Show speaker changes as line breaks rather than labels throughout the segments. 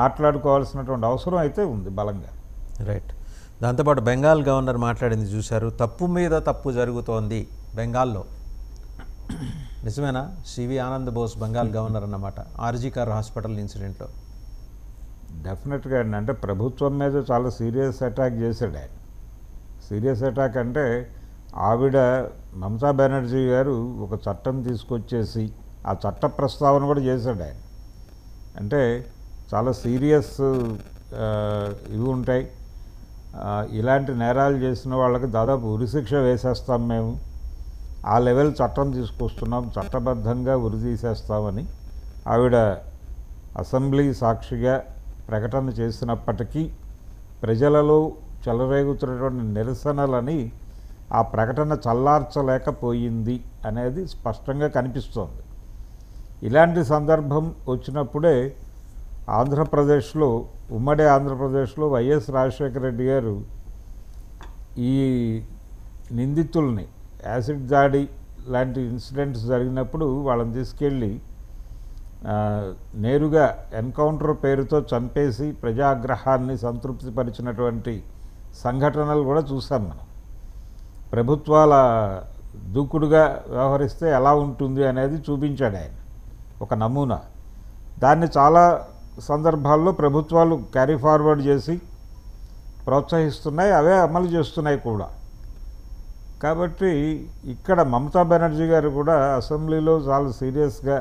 మాట్లాడుకోవాల్సినటువంటి అవసరం అయితే ఉంది బలంగా.
రైట్. దాంతోపాటు బెంగాల్ గవర్నర్ మాట్లాడింది చూశారు, తప్పు మీద తప్పు జరుగుతోంది బెంగాల్లో. నిజమేనా? సివి ఆనంద్ బోస్ బెంగాల్ గవర్నర్ అన్నమాట ఆర్జీ కర్ హాస్పిటల్ ఇన్సిడెంట్లో.
డెఫినెట్గా అండి, అంటే ప్రభుత్వం మీద చాలా సీరియస్ అటాక్ చేశాడు ఆయన. సీరియస్ అటాక్ అంటే ఆవిడ మమతా బెనర్జీ గారు ఒక చట్టం తీసుకొచ్చేసి ఆ చట్ట ప్రస్తావన కూడా చేశాడు ఆయన. అంటే చాలా సీరియస్ ఇవి ఉంటాయి, ఇలాంటి నేరాలు చేసిన వాళ్ళకి దాదాపు ఉరిశిక్ష వేసేస్తాం మేము, ఆ లెవెల్ చట్టం తీసుకొస్తున్నాం, చట్టబద్ధంగా ఉరి తీసేస్తామని ఆవిడ అసెంబ్లీ సాక్షిగా ప్రకటన చేసినప్పటికీ ప్రజలలో చెలరేగుతున్నటువంటి నిరసనలని ఆ ప్రకటన చల్లార్చలేకపోయింది అనేది స్పష్టంగా కనిపిస్తోంది. ఇలాంటి సందర్భం వచ్చినప్పుడే ఆంధ్రప్రదేశ్లో, ఉమ్మడి ఆంధ్రప్రదేశ్లో వైఎస్ రాజశేఖర రెడ్డి గారు ఈ నిందితుల్ని యాసిడ్ దాడి లాంటి ఇన్సిడెంట్స్ జరిగినప్పుడు వాళ్ళని తీసుకెళ్ళి నేరుగా ఎన్కౌంటర్ పేరుతో చంపేసి ప్రజాగ్రహాన్ని సంతృప్తిపరిచినటువంటి సంఘటనలు కూడా చూసాం మనం. ప్రభుత్వాల దూకుడుగా వ్యవహరిస్తే ఎలా ఉంటుంది అనేది చూపించాడు ఆయన, ఒక నమూనా. దాన్ని చాలా సందర్భాల్లో ప్రభుత్వాలు క్యారీ ఫార్వర్డ్ చేసి ప్రోత్సహిస్తున్నాయి, అవే అమలు చేస్తున్నాయి కూడా. కాబట్టి ఇక్కడ మమతా బెనర్జీ గారు కూడా అసెంబ్లీలో చాలా సీరియస్గా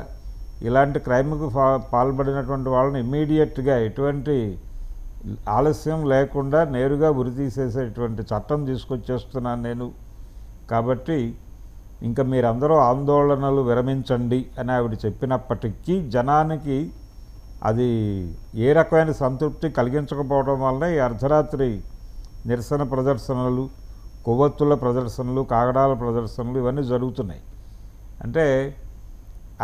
ఇలాంటి క్రైమ్కు పాల్పడినటువంటి వాళ్ళని ఇమ్మీడియట్గా ఎటువంటి ఆలస్యం లేకుండా నేరుగా ఉరి తీసేసేటువంటి చట్టం తీసుకొచ్చేస్తున్నాను నేను, కాబట్టి ఇంకా మీరందరూ ఆందోళనలు విరమించండి అని ఆవిడ చెప్పినప్పటికీ జనానికి అది ఏ రకమైన సంతృప్తి కలిగించకపోవడం వల్ల ఈ అర్ధరాత్రి నిరసన ప్రదర్శనలు, కొవ్వొత్తుల ప్రదర్శనలు, కాగడాల ప్రదర్శనలు ఇవన్నీ జరుగుతున్నాయి. అంటే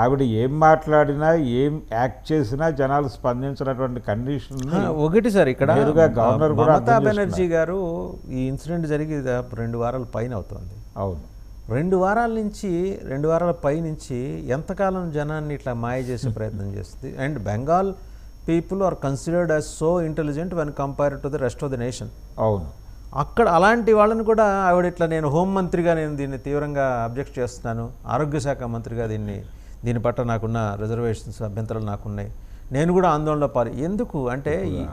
ఆవిడ ఏం మాట్లాడినా, ఏం యాక్ట్ చేసినా జనాలు స్పందించినటువంటి కండిషన్
ఒకటి సార్. ఇక్కడ
గవర్నర్ కూడా
మమతా బెనర్జీ గారు ఈ ఇన్సిడెంట్ జరిగి 2 వారాల పైన అవుతుంది.
అవును,
2 వారాల నుంచి 2 వారాల పై నుంచి ఎంతకాలం జనాన్ని ఇట్లా మాయ చేసే ప్రయత్నం చేస్తుంది. And Bengal people are considered as so intelligent when compared to the rest of the nation.
అవును,
అక్కడ అలాంటి వాళ్ళని కూడా ఆవిడ ఇట్లా నేను హోంమంత్రిగా నేను దీన్ని తీవ్రంగా అబ్జెక్ట్ చేస్తున్నాను, ఆరోగ్య శాఖ మంత్రిగా దీని పట్ల నాకున్న రిజర్వేషన్స్, అభ్యంతరాలు నాకున్నాయి, నేను కూడా ఆందోళనలో ఎందుకు అంటే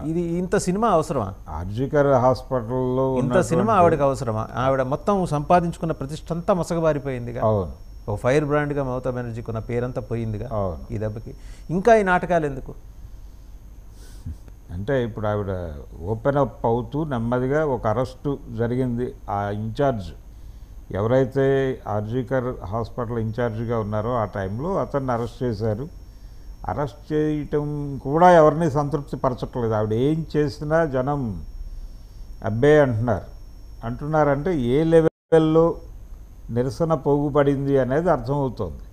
ఇది ఇంత సినిమా అవసరమా?
ఆర్జీ కర్ హాస్పిటల్లో
ఇంత సినిమా ఆవిడకి అవసరమా? ఆవిడ మొత్తం సంపాదించుకున్న ప్రతిష్ట అంతా మసకబారిపోయిందిగా.
అవును,
ఒక ఫైర్ బ్రాండ్గా మమతా బెనర్జీకి ఉన్న పేరంతా పోయిందిగా ఈ దెబ్బకి. ఇంకా ఈ నాటకాలు ఎందుకు?
అంటే ఇప్పుడు ఆవిడ ఓపెన్ అప్ అవుతూ నెమ్మదిగా ఒక అరెస్టు జరిగింది. ఆ ఇన్ఛార్జ్ ఎవరైతే ఆర్జీ కర్ హాస్పిటల్ ఇన్ఛార్జిగా ఉన్నారో ఆ టైంలో అతన్ని అరెస్ట్ చేశారు. అరెస్ట్ చేయటం కూడా ఎవరిని సంతృప్తి పరచట్లేదు. ఆవిడ ఏం చేసినా జనం అబ్బే అంటున్నారంటే ఏ లెవెల్లో నిరసన పోగుపడింది అనేది అర్థమవుతోంది.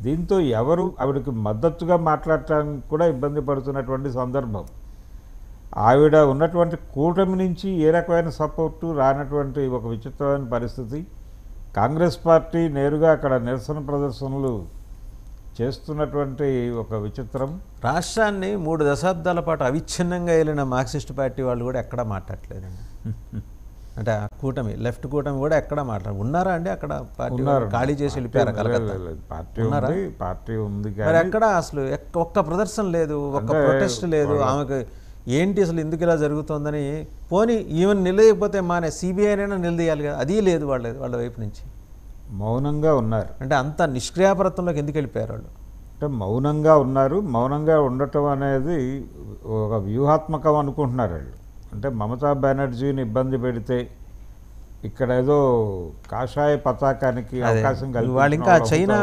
దీంతో ఎవరు ఆవిడకి మద్దతుగా మాట్లాడటానికి కూడా ఇబ్బంది పడుతున్నటువంటి సందర్భం. ఆవిడ ఉన్నటువంటి కూటమి నుంచి ఏ రకమైన సపోర్టు రానటువంటి ఒక విచిత్రమైన పరిస్థితి. కాంగ్రెస్ పార్టీ నేరుగా అక్కడ నిరసన ప్రదర్శనలు చేస్తున్నటువంటి ఒక విచిత్రం.
రాష్ట్రాన్ని 3 దశాబ్దాల పాటు అవిచ్ఛిన్నంగా వెళ్ళిన మార్క్సిస్ట్ పార్టీ వాళ్ళు కూడా ఎక్కడా మాట్లాడలేదండి. అంటే ఆ కూటమి, లెఫ్ట్ కూటమి కూడా ఎక్కడా ఉన్నారా అండి? అక్కడ పార్టీ ఖాళీ చేసి వెళ్ళిపోయారు.
పార్టీ ఉంది
మరి ఎక్కడ అసలు ఒక్క ప్రదర్శన లేదు, ఒక్క ప్రొటెస్ట్ లేదు. ఆమెకు ఏంటి అసలు ఎందుకు ఇలా జరుగుతుందని పోనీ ఈవెన్ నిలదీయకపోతే సిబిఐనైనా నిలదీయాలి కదా, అది లేదు వాళ్ళ వైపు నుంచి.
మౌనంగా ఉన్నారు.
అంటే అంత నిష్క్రియాపరత్వంలోకి ఎందుకు వెళ్ళిపోయారు వాళ్ళు?
అంటే మౌనంగా ఉన్నారు. మౌనంగా ఉండటం అనేది ఒక వ్యూహాత్మకం అనుకుంటున్నారు వాళ్ళు. అంటే మమతా బెనర్జీని ఇబ్బంది పెడితే ఇక్కడ ఏదో కాషాయ పతాకానికి అవకాశం కలిగి
వాళ్ళు ఇంకా చైనా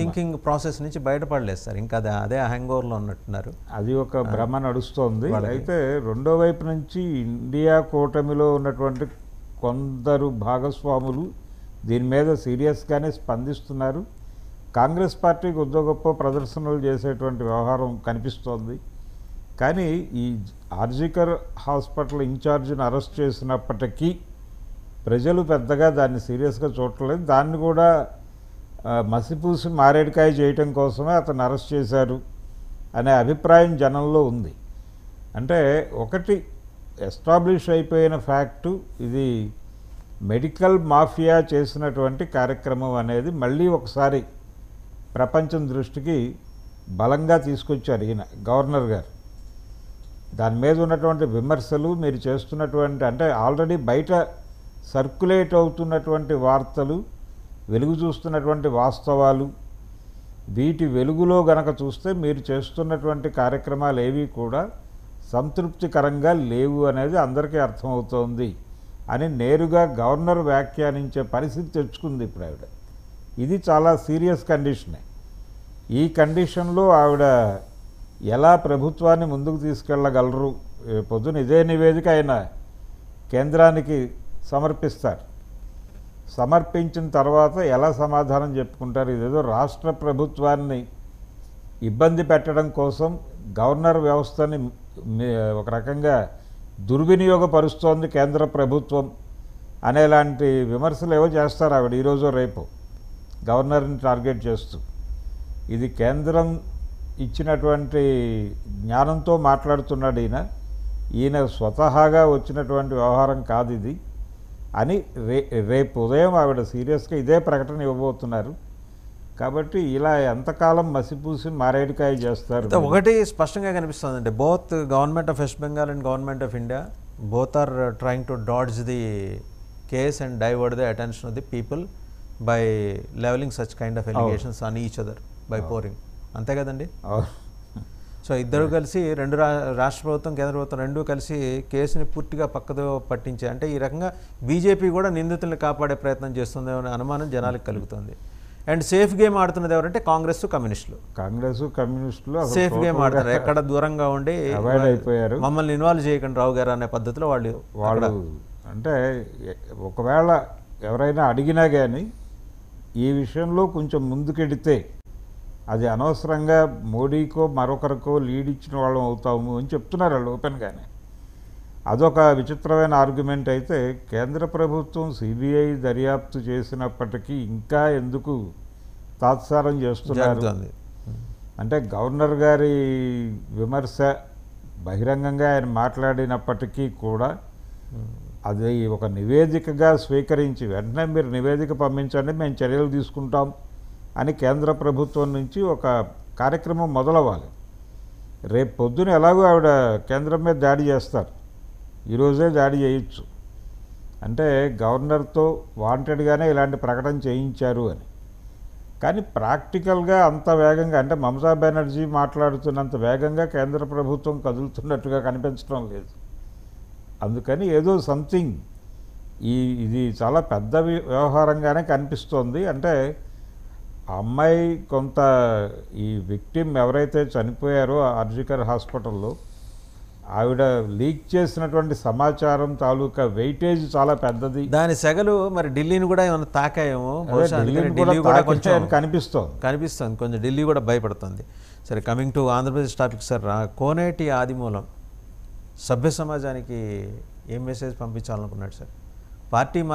థింకింగ్ ప్రాసెస్ నుంచి బయటపడలేదు సార్. ఇంకా అదే హ్యాంగ్ ఓవర్లో ఉన్నట్టున్నారు.
అది ఒక భ్రమ నడుస్తోంది. అయితే రెండో వైపు నుంచి ఇండియా కూటమిలో ఉన్నటువంటి కొందరు భాగస్వాములు దీని మీద సీరియస్గానే స్పందిస్తున్నారు. కాంగ్రెస్ పార్టీ కొద్ది గొప్ప ప్రదర్శనలు చేసేటువంటి వ్యవహారం కనిపిస్తోంది. కానీ ఈ ఆర్జీ కర్ హాస్పిటల్ ఇన్ఛార్జిని అరెస్ట్ చేసినప్పటికీ ప్రజలు పెద్దగా దాన్ని సీరియస్గా చూడలేదు. దాన్ని కూడా మసిపూసి మారేడుకాయ చేయటం కోసమే అతను అరెస్ట్ చేశారు అనే అభిప్రాయం జనంలో ఉంది. అంటే ఒకటి ఎస్టాబ్లిష్ అయిపోయిన ఫ్యాక్టు, ఇది మెడికల్ మాఫియా చేసినటువంటి కార్యక్రమం అనేది మళ్ళీ ఒకసారి ప్రపంచం దృష్టికి బలంగా తీసుకొచ్చారు ఈయన గవర్నర్ గారు. దాని మీద ఉన్నటువంటి విమర్శలు, మీరు చేస్తున్నటువంటి అంటే ఆల్రెడీ బయట సర్క్యులేట్ అవుతున్నటువంటి వార్తలు, వెలుగు చూస్తున్నటువంటి వాస్తవాలు, వీటి వెలుగులో గనక చూస్తే మీరు చేస్తున్నటువంటి కార్యక్రమాలు ఏవి కూడా సంతృప్తికరంగా లేవు అనేది అందరికీ అర్థమవుతోంది అని నేరుగా గవర్నర్ వ్యాఖ్యానించే పరిస్థితి తెచ్చుకుంది ఇప్పుడు ఆవిడ. ఇది చాలా సీరియస్ కండిషనే. ఈ కండిషన్లో ఆవిడ ఎలా ప్రభుత్వాన్ని ముందుకు తీసుకెళ్ళగలరు? పొద్దున ఇదే నివేదిక ఆయన కేంద్రానికి సమర్పిస్తారు. సమర్పించిన తర్వాత ఎలా సమాధానం చెప్పుకుంటారు? ఇదేదో రాష్ట్ర ప్రభుత్వాన్ని ఇబ్బంది పెట్టడం కోసం గవర్నర్ వ్యవస్థని ఒక రకంగా దుర్వినియోగపరుస్తోంది కేంద్ర ప్రభుత్వం అనేలాంటి విమర్శలు ఏవో చేస్తారు ఆవిడ ఈరోజు రేపు గవర్నర్ని టార్గెట్ చేస్తూ. ఇది కేంద్రం ఇచ్చినటువంటి జ్ఞానంతో మాట్లాడుతున్నాడు ఈయన స్వతహాగా వచ్చినటువంటి వ్యవహారం కాదు ఇది అని రేపు ఉదయం ఆవిడ సీరియస్గా ఇదే ప్రకటన ఇవ్వబోతున్నారు. కాబట్టి ఇలా ఎంతకాలం మసిపూసి మారేడుకాయ చేస్తారు?
ఒకటి స్పష్టంగా కనిపిస్తుందండి, both government of West Bengal and government of India both are trying to dodge the case and divert the attention of the people by levelling such kind of allegations on each other by pouring. అంతే కదండి? So ఇద్దరు కలిసి రాష్ట్ర ప్రభుత్వం కేంద్ర ప్రభుత్వం రెండూ కలిసి కేసుని పూర్తిగా పక్కదో పట్టించే, అంటే ఈ రకంగా బీజేపీ కూడా నిందితుల్ని కాపాడే ప్రయత్నం చేస్తుందేమో అనే అనుమానం జనాలకు కలుగుతుంది. అండ్ సేఫ్ గేమ్ ఆడుతున్నది ఎవరంటే కాంగ్రెస్ కమ్యూనిస్టులు సేఫ్ గేమ్ ఆడుతున్నారు. ఎక్కడ దూరంగా ఉండి
అవాయిడ్ అయిపోయారు.
మమ్మల్ని ఇన్వాల్వ్ చేయకండి రావు గారు అనే పద్ధతిలో వాళ్ళు
అంటే ఒకవేళ ఎవరైనా అడిగినా కానీ ఈ విషయంలో కొంచెం ముందుకెడితే అది అనవసరంగా మోడీకో మరొకరికో లీడ్ ఇచ్చిన వాళ్ళం అవుతాము అని చెప్తున్నారు వాళ్ళు ఓపెన్గానే. అదొక విచిత్రమైన ఆర్గ్యుమెంట్. అయితే కేంద్ర ప్రభుత్వం సిబిఐ దర్యాప్తు చేసినప్పటికీ ఇంకా ఎందుకు తాత్సారం చేస్తున్నారు అంటే గవర్నర్ గారి విమర్శ బహిరంగంగా ఆయన మాట్లాడినప్పటికీ కూడా అది ఒక నివేదికగా స్వీకరించి వెంటనే మీరు నివేదిక పంపించండి, మేము చర్యలు తీసుకుంటాం అని కేంద్ర ప్రభుత్వం నుంచి ఒక కార్యక్రమం మొదలవ్వాలి. రేపు పొద్దున ఎలాగో ఆవిడ కేంద్రం మీద దాడి చేస్తారు, ఈరోజే దాడి చేయొచ్చు. అంటే గవర్నర్తో వాంటెడ్గానే ఇలాంటి ప్రకటన చేయించారు అని. కానీ ప్రాక్టికల్గా అంత వేగంగా అంటే మమతా బెనర్జీ మాట్లాడుతున్నంత వేగంగా కేంద్ర ప్రభుత్వం కదులుతున్నట్టుగా కనిపించడం లేదు. అందుకని ఏదో సంథింగ్ ఇది చాలా పెద్ద వ్యవహారంగానే కనిపిస్తోంది. అంటే ఆ అమ్మాయి కొంత ఈ విక్టిమ్ ఎవరైతే చనిపోయారో ఆర్జికర్ హాస్పిటల్లో ఆవిడ లీక్ చేసినటువంటి సమాచారం తాలూకా వెయిటేజ్ చాలా పెద్దది.
దాని సెగలు మరి ఢిల్లీని కూడా ఏమైనా తాకాయేమో కనిపిస్తోంది. కొంచెం ఢిల్లీ కూడా భయపడుతుంది. సరే, coming to Andhra Pradesh topic sir, Koneti Adimulam సభ్య సమాజానికి ఏం మెసేజ్ పంపించాలనుకున్నాడు సార్? పార్టీ